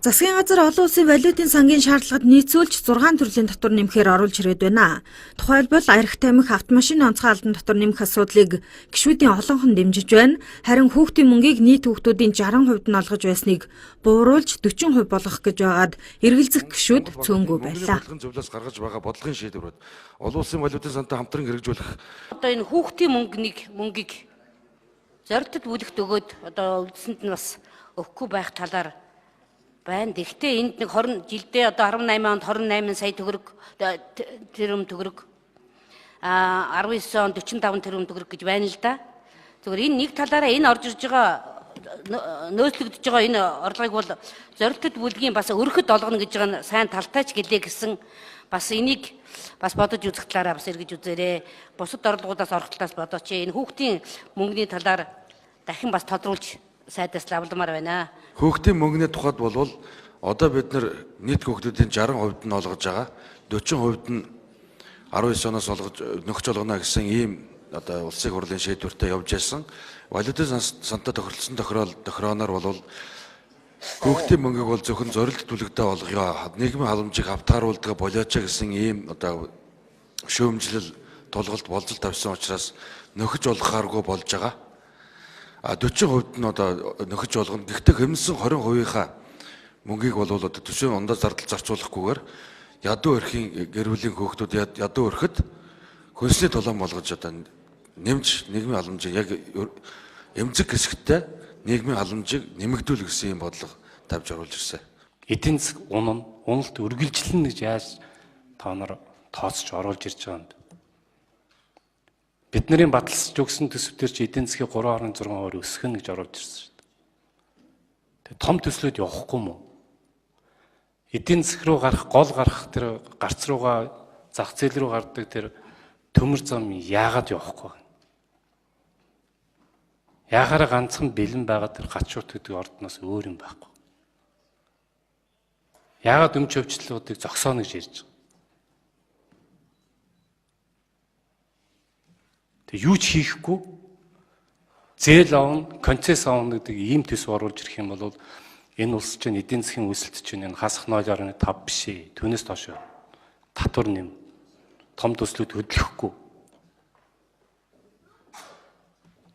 Засгийн газар олон улсын валютын сангийн шаардлагад нийцүүлж 6 төрлийн татвар нэмэхээр оруулж ирээд байна. Тухайлбал аярах тамхи, автомашины онцгой албан татвар нэмэх асуудлыг гишүүдийн олонх нь дэмжиж байна. Харин хүүхдийн мөнгийг нийт хүүхдүүдийн 60% нь олгож байсныг бууруулж 40% болгох гэж байгаад эргэлзэх гишүүд цөөнгүй байлаа. Зөвлөс гаргаж байгаа бодлогын шийдвэрүүд олон улсын валютын сантай хамтран хэрэгжүүлэх. Одоо энэ хүүхдийн мөнгийг зорилтод бүлэгт өгөөд одоо үлдсэнд нь бас өгөхгүй байх талаар байна. Гэхдээ энд нэг 20 жилдээ одоо 18 онд 28 сая төгрөг тэрбум төгрөг 19 онд 45 тэрбум төгрөг гэж байна л да. Зөвхөн энэ нэг талаараа энэ орж ирж байгаа нөөцлөгдөж байгаа энэ орлогыг бол зорилтод бүлгийн бас өрхөд олгоно гэж байгаа нь сайн талтай ч гэлээ гэсэн бас энийг бас бодож үзэх талаараа бас эргэж үзээрэй. Бусад орлогуудаас орох талаас бодооч. Энэ хүүхдийн мөнгөний талаар дахин бас тодруулж сайдаас лавламаар байна. Хүүхдийн мөнгөний тухайд бол одоо бид нар нийт хүүхдүүдийн 60% нь олгож байгаа. 40% нь 19 оноос олгож нөхч олгоно гэсэн ийм одоо улсын хурлын шийдвэртэй явж байсан. Валютын сантай тохиролцсон тохирооноор бол хүүхдийн мөнгөийг бол зөвхөн зорилт түлэгдээ олгоё. Нийгмийн халамжийг хавтааруулдаг болооч гэсэн ийм одоо шүүмжлэл тулгалт болцол тавьсан учраас нөхөж олгохааргүй болж байгаа. 40% нь одоо нөхөж олгоно. Гэхдээ хэмнэсэн 20%-ийнхаа мөнгийг бол одоо төсвийн ундаа зардал зарцуулахгүйгээр ядуу эрхийн гэр бүлийн хүүхдүүд ядуу өрхөд хөлсний толон болгож одоо нэмж нийгмийн халамжийг яг эмзэг хэсэгтээ нийгмийн халамжийг нэмэгдүүлэх гэсэн юм бодлого тавьж оруулж ирсэн. Эдийн засаг уналт үргэлжлэн гэж яаж та нар тооцож оруулж ирж байгаа юм. Бидний баталсаж өгсөн төсөвтөр чи эдийн засгийн 3.6% өсөх нь гэж оруулж ирсэн шүү дээ. Тэгээ том төслүүд явахгүй мó? Эдийн засаг руу гол гарах тэр гарц руугаа зах зээл рүү гардаг тэр төмөр зам яагаад явахгүй вэ? Яагаараа ганцхан бэлэн байгаа тэр гачуут гэдэг ордноос өөр юм байхгүй. Яагаад өмч өвчлөлүүдийг зогсооно гэж ярьж байгаа. Юу ч хийхгүй зээл авна, концесс авна гэдэг ийм төсөв оруулж ирэх юм бол энэ улс чинь эдийн засгийн өсөлт чинь энэ хасах 0.5 биш ээ. Түүнээс доош татвар нэм том төслүүд хөдлөхгүй.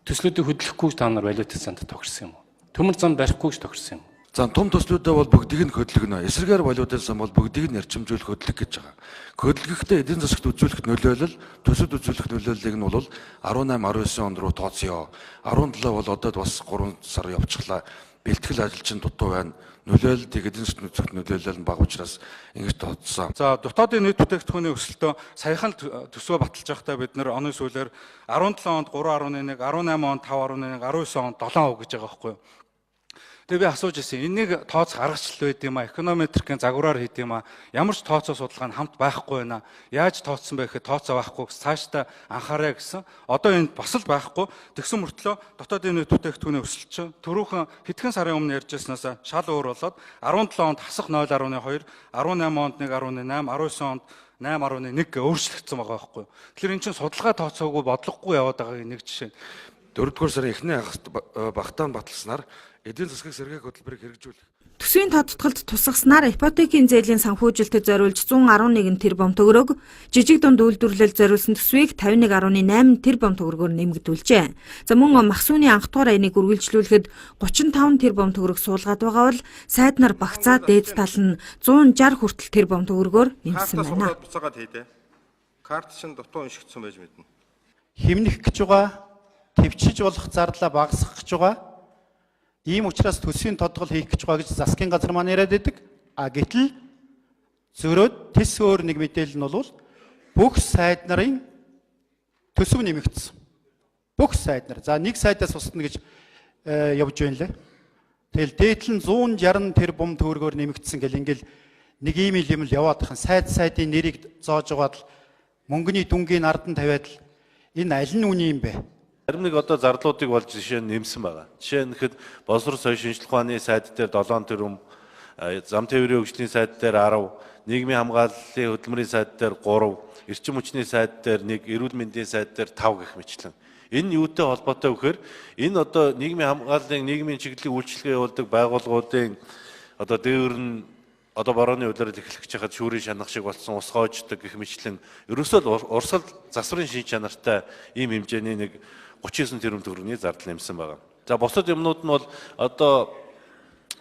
Төслүүдийг хөдлөхгүй та нар валютын санд тохирсон юм уу? Төмөр зам барихгүй ч тохирсон юм уу? За том төслүүдээ бол бүгдийг нь хөдлөгнө. Эсрэгээр валютын сан бол бүгдийг нь ярчимжуулах хөдлөх гэж байгаа. Хөдлөгөхдөө эдийн засагт үзүүлэх нөлөөлөл, төсөлд үзүүлэх нөлөөллийг нь бол 18-19 он руу тооцъё. 17 бол одоо бас 3 сар явчихлаа. Бэлтгэл ажил чинь дутуу байна. Нөлөөлөлтийг эдийн засгт үзүүлэх нөлөөлөл нь бага учраас ингэж тооцсон. За дотоодын нийт бүтээгдэхүүний өсөлтөө саяхан төсвөө баталж байхдаа бид нэр оны сүүлээр 17 онд 3.1, 18 онд 5.1, 19 онд 7% гэж байгаа байхгүй юу? Тэгээ би асууж ирсэн. Энийг тооц гаргачлал байд юм а? Эконометрикийн загвараар хийд юм а? Ямар ч тооцоо судалгаа нь хамт байхгүй байна. Яаж тооцсон бэ гэхэд тооцоо байхгүй цаашдаа анхаарай гэсэн. Одоо энэ бас л байхгүй. Тэгсэн мөртлөө дотоодын нийт бүтээгдэхүүний өсөлт чинь түрүүхэн хэдхэн сарын өмнө ярьжсанаас шал өөр болоод 17 онд хасах 0.2, 18 онд 1.8, 19 онд 8.1 өөрчлөгдсөн байгаа байхгүй. Тэгэхээр эн чинь судалгаа тооцоогүй бодлогогүй яваад байгаагийн нэг жишээ. 4-р сарын эхний багтаан баталснаар эдийн засгийн сэргээх хөтөлбөрийг хэрэгжүүлэх. Төсвийн тодтголд тусгаснаар ипотекийн зээлийн санхүүжилтэд зориулж 111 тэрбум төгрөг, жижиг дунд үйлдвэрлэлд зориулсан төсвийг 51.8 тэрбум төгрөгөөр нэмэгдүүлжээ. За мөн махсууны анх дугаар аяныг үргэлжлүүлэхэд 35 тэрбум төгрөг суулгаад байгаа бол сайд нар багцаа дээд тал нь 160 хүртэл тэрбум төгрөгөөр нэмсэн байна. Карт шин дутуу уншигдсан байж мэднэ. Хэмнэх гэж байгаа, төвчж болох зарлаа багасгах гэж байгаа. Ийм учраас төсвийн тодгол хийх гэж байгаа гэж засгийн газар маань яриад байдаг. Гэтэл зөрөөд тис өөр нэг мэдээлэл нь бол бүх сайд нарын төсөв нэмэгдсэн. Бүх сайд нар. За нэг сайдаас устна гэж явж байна лээ. Тэгэл дээдл нь 160 тэрбум төгрөгөөр нэмэгдсэн гэл ингээл нэг ийм юм л яваад тахын сайдын нэрийг зоож аваад мөнгөний дүнгийн ардан тавиад энэ аль нь үний юм бэ? Харин нэг одоо зарлуудыг болж жишээ нь нэмсэн байгаа. Жишээ нь хэд боловсрол соёлын шинжилгээ ухааны сайд дээр 7 тэрбум, зам тээврийн хөгжлийн сайд дээр 10, нийгмийн хамгааллын хөтөлмөрийн сайд дээр 3, эрчим хүчний сайд дээр 1, эрүүл мэндийн сайд дээр 5 гэх мэтлэн. Энэ юутай холбоотой вэхээр энэ одоо нийгмийн хамгааллын нийгмийн чиглэлийн үйлчилгээ явуулдаг байгууллагуудын одоо дээвэр нь одоо борооны улирал эхлэх чахад шүүрийн шанах шиг болсон ус хоождог гэх мэтлэн ерөөсөө л урсгал засварын шин чанартай ийм хэмжээний нэг 39 тэрбум төгрөгийн зардал нэмсэн байгаа. За бусад юмнууд нь бол одоо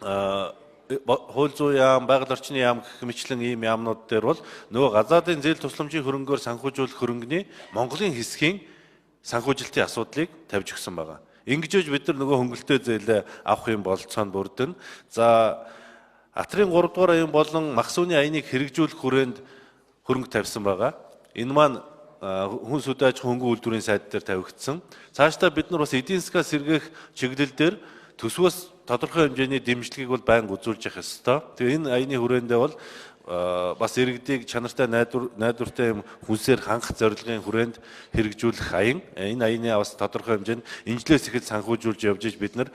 хууль зүйн яам, байгаль орчны яам гэх мэтлэн ийм яамнууд дээр бол нөгөө газаадын зээл тусламжийн хөрөнгөөр санхүүжүүлэх хөрөнгөний Монголын хэсгийн санхүүжилтийн асуудлыг тавьж өгсөн байгаа. Ингэж бид нар нөгөө хөнгөлөлтөө зээлээ авах юм болцоонд бүрдэн. За Атрын 3 дугаар аян болон Махсууны аяныг хэрэгжүүлэх хүрээнд хөрөнгө тавьсан байгаа. Энэ маань хүн сүдэн аж ахуйн хөнгөн үйлдвэрийн сайд дээр тавигдсан. Цаашдаа бид нар бас эдийн засгаа сэргээх чиглэл дээр төсвөөс тодорхой хэмжээний дэмжлэгийг бол байнга үзүүлж явах ёстой. Тэгээ энэ аяны хүрээндээ бол бас иргэдийг чанартай найдвартай юм хүнсээр хангах зорилгын хүрээнд хэрэгжүүлэх аян. Энэ аяны бас тодорхой хэмжээнд инжлээс ихэл санхүүжүүлж явж иж бид нар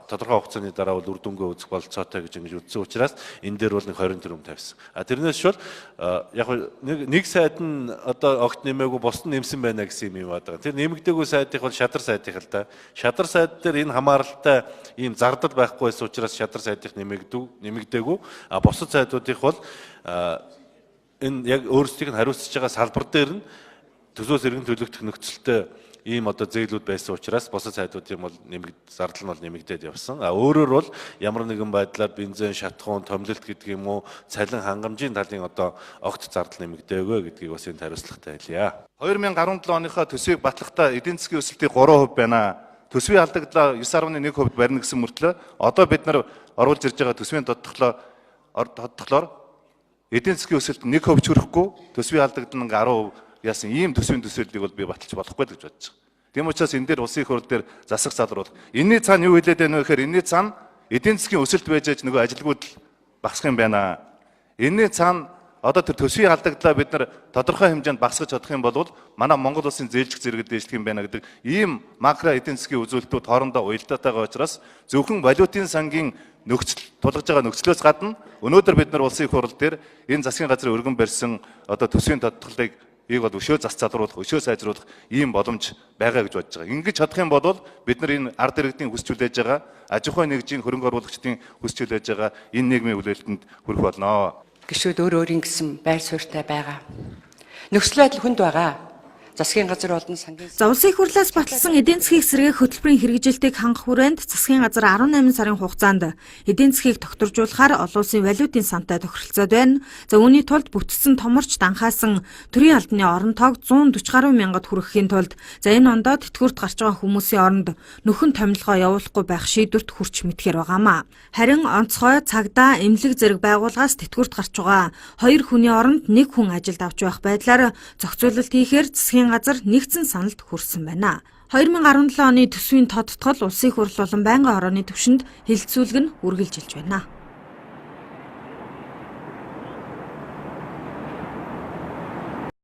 тодорхой хугацааны дараа бол үр дүнгээ үзэх болцоотой гэж ингэж үзсэн учраас энэ дээр бол нэг 20 тэрбум тавьсан. Тэрнээс шул яг нэг сайд нь одоо огт нэмээгүй бус нь нэмсэн байна гэсэн юм байна. Тэр нэмэгдээгүй сайдыг бол шадар сайдыг л да. Шадар сайд дээр энэ хамааралтай ийм зардал байхгүй байсан учраас шадар сайдыг нэмэгдээгүй. Бусад сайдуудыг бол энэ яг өөрсдийг нь хариуцж байгаа салбар дээр нь төсөөс иргэн төлөгдөх нөхцөлтэй ийм одоо зээлүүд байсан учраас бусад сайдуудын бол зардал нь бол нэмэгдээд явсан. Өөрөөр бол ямар нэгэн байдлаар бензин, шатхуун, томилолт гэдэг юм уу, цалин хангамжийн талын одоо огт зардал нэмэгдээгүй гэдгийг бас энд хариуцлагатай хэлье. 2017 оныхоо төсвийг батлахдаа эдийн засгийн өсөлтийн 3% байна. Төсвийн алдагдлаа 9.1% барина гэсэн мөртлөө одоо бид нар оруулж ирж байгаа төсвийн тодтоглоор эдийн засгийн өсөлт 1% ч хүрэхгүй, төсвийн алдагдал нь 10% яасан ийм төсвийн төсөөллийг бол би баталж болохгүй л гэж бодож байгаа. Тийм учраас энэ дээр улсын их хурл дээр засах залруулах. Энийний цаана юу хэлээд байна вэ гэхээр энийний цаана эдийн засгийн өсөлт байж аж нөгөө ажилгүйд багасах юм байна. Энийний цаана одоо тэр төсвийн алдагдлаа бид нар тодорхой хэмжээнд багасгаж чадах юм бол манай Монгол улсын зээлжих зэрэг дээшлэх юм байна гэдэг ийм макро эдийн засгийн үзүүлэлтүүд хоорондоо уялдаатайгаа учраас зөвхөн валютын сангийн тулгаж байгаа нөхцлөөс гадна өнөөдөр бид нар улсын их хурл дээр энэ засгийн газрын өргөн барьсан одоо төсвийн тодтголыг бол өшөө зас залруулах, өшөө сайжруулах ийм боломж байгаа гэж бодож байгаа. Ингэж чадах юм бол бид нар энэ ард иргэдийн хүсч хүлээж байгаа, аж ахуйн нэгжийн хөрөнгө оруулагчдын хүсч хүлээж байгаа энэ нийгмийн хүлээлтэнд хүрэх болно. Гишүүд өөрийн гэсэн байр суурьтай байгаа. Нөхцөл байдал хүнд байгаа. Засгийн газар болон сангийн За улсын их хурлаас баталсан эдийн засгийг сэргээх хөтөлбөрийн хэрэгжилтийг хангах хүрээнд засгийн газар 18 сарын хугацаанд эдийн засгийг тогтворжуулахаар олон улсын валютын сантай тохиролцоод байна. За үүний тулд бүтцэн томорч данхаасан төрийн албаны орон тоог 140 гаруй мянгад хүрэхийн тулд за энэ ондоо тэтгэврт гарч байгаа хүмүүсийн оронд нөхөн томилгоо явуулахгүй байх шийдвэрт хүрч мэдхээр байгаамаа. Харин онцгой цагдаа эмнэлэг зэрэг байгууллагаас тэтгэврт гарч байгаа 2 хүний оронд 1 хүн ажилд авч байх байдлаар зохицуулалт хийхээр засгийн газар нэгдсэн саналд хүрсэн байна. 2017 оны төсвийн тодтгол улсын их хурл болон байнгын хорооны түвшинд хилцүүлэг нь үргэлжилж байна.